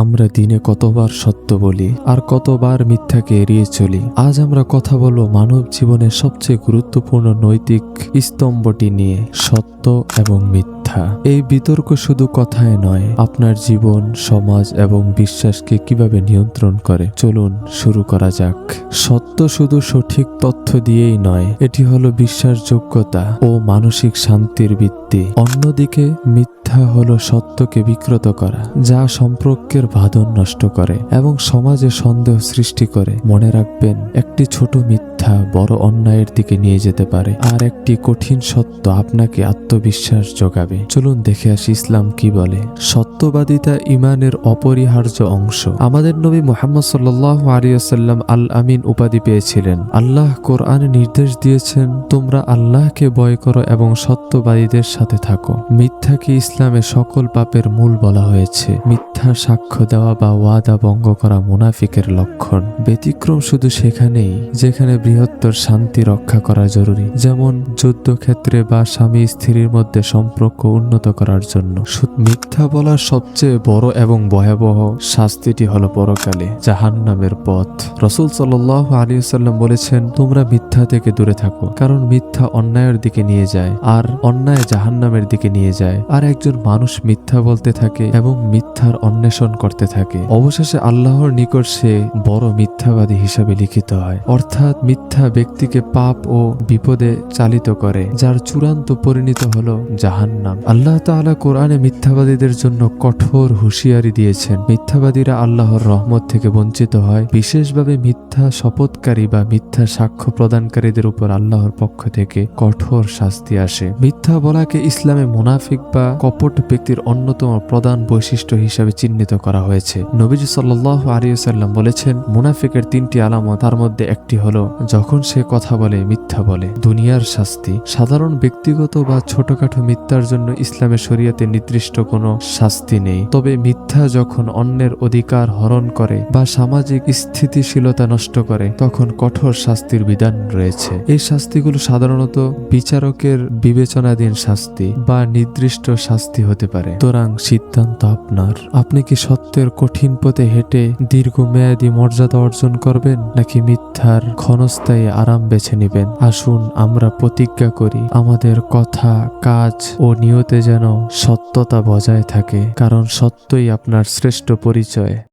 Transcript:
আমরা দিনে কতবার সত্য বলি আর কতবার মিথ্যাকে এড়িয়ে চলি। আজ আমরা কথা বলবো মানব জীবনের সবচেয়ে গুরুত্বপূর্ণ নৈতিক স্তম্ভটি নিয়ে, সত্য এবং মিথ্যা। এই বিতর্ক শুধু কথায় নয়, আপনার জীবন, সমাজ এবং বিশ্বাসকে কিভাবে নিয়ন্ত্রণ করে। চলুন শুরু করা যাক। সত্য শুধু সঠিক তথ্য দিয়েই নয়, এটি হলো বিশ্বাসযোগ্যতা ও মানসিক শান্তির ভিত্তি। অন্যদিকে মিথ্যা হলো সত্যকে বিকৃত করা, যা সম্পর্কের বাঁধন নষ্ট করে এবং সমাজে সন্দেহ সৃষ্টি করে। মনে রাখবেন, একটি ছোট মিথ্যা বড় অন্যায়ের দিকে নিয়ে যেতে পারে, আর একটি কঠিন সত্য আপনাকে আত্মবিশ্বাস যোগাবে। চলুন দেখে আসি ইসলাম কি বলে। সত্যবাদিতা ঈমানের অপরিহার্য অংশ। আমাদের নবী মুহাম্মদ সাল্লাল্লাহু আলাইহি ওয়াসাল্লাম আল আমিন উপাধি পেয়েছিলেন। আল্লাহ কোরআনে নির্দেশ দিয়েছেন, তোমরা আল্লাহকে ভয় করো এবং সত্যবাদীদের সাথে থাকো। মিথ্যাকে ইসলামে সকল পাপের মূল বলা হয়েছে। মিথ্যা সাক্ষ্য দেওয়া বা ওয়াদা ভঙ্গ করা মুনাফিকের লক্ষণ। ব্যতিক্রম শুধু সেখানেই যেখানে বৃহত্তর শান্তি রক্ষা করা জরুরি, যেমন যুদ্ধক্ষেত্রে বা স্বামী স্ত্রীর মধ্যে সম্পর্ক উন্নত করার জন্য। মিথ্যা বলার সবচেয়ে বড় এবং ভয়াবহ শাস্তিটি হলো পরকালে জাহান্নামের পথ। রাসূল সাল্লাল্লাহু আলাইহি ওয়াসাল্লাম বলেছেন, তোমরা মিথ্যা থেকে দূরে থাকো, কারণ মিথ্যা অন্যায়ের দিকে নিয়ে যায় আর অন্যায় জাহান্নামের দিকে নিয়ে যায়। আর একজন মানুষ মিথ্যা বলতে থাকে এবং মিথ্যার অন্বেষণ করতে থাকে, অবশেষে আল্লাহর নিকট সে বড় মিথ্যাবাদী হিসাবে লিখিত হয়। অর্থাৎ মিথ্যা ব্যক্তিকে পাপ ও বিপদে চালিত করে, যার চূড়ান্ত পরিণত হলো জাহান্নাম। আল্লাহ তাআলা কোরআনে মিথ্যাবাদীদের জন্য কঠোর হুঁশিয়ারি দিয়েছেন। মিথ্যাবাদীরা আল্লাহর রহমত থেকে বঞ্চিত হয়, বিশেষভাবে মিথ্যা শপথকারী বা মিথ্যা সাক্ষ্য প্রদানকারীদের উপর আল্লাহর পক্ষ থেকে কঠোর শাস্তি আসে। মিথ্যা বলাকে ইসলামে মুনাফিক বা কপট ব্যক্তির অন্যতম প্রধান বৈশিষ্ট্য হিসাবে চিহ্নিত করা হয়েছে। নবীজি সাল্লাল্লাহু আলাইহি ওয়াসাল্লাম বলেছেন, মুনাফিকের তিনটি আলামত, তার মধ্যে একটি হলো যখন সে কথা বলে মিথ্যা বলে। দুনিয়ার শাস্তি। সাধারণ ব্যক্তিগত বা ছোটখাটো মিথ্যার জন্য ইসলামের শরীয়তে নির্দিষ্ট কোনো শাস্তি নেই, তবে মিথ্যা যখন অন্যের অধিকার হরণ করে বা সামাজিক স্থিতিশীলতা নষ্ট করে, তখন কঠোর শাস্তির বিধান রয়েছে। এই শাস্তিগুলো সাধারণত বিচারকের বিবেচনাধীন শাস্তি বা নির্দিষ্ট শাস্তি হতে পারে। সুতরাং সিদ্ধান্ত আপনার। আপনি কি সত্যের কঠিন পথে হেঁটে দীর্ঘমেয়াদী মর্যাদা অর্জন করবেন, নাকি মিথ্যার ক্ষণস্থায়ী আরাম বেছে নেবেন? আসুন আমরা প্রতিজ্ঞা করি, আমাদের কথা, কাজ ও নিয়তে যেন সত্যতা বজায় থাকে, কারণ সত্যই আপনার শ্রেষ্ঠ পরিচয়।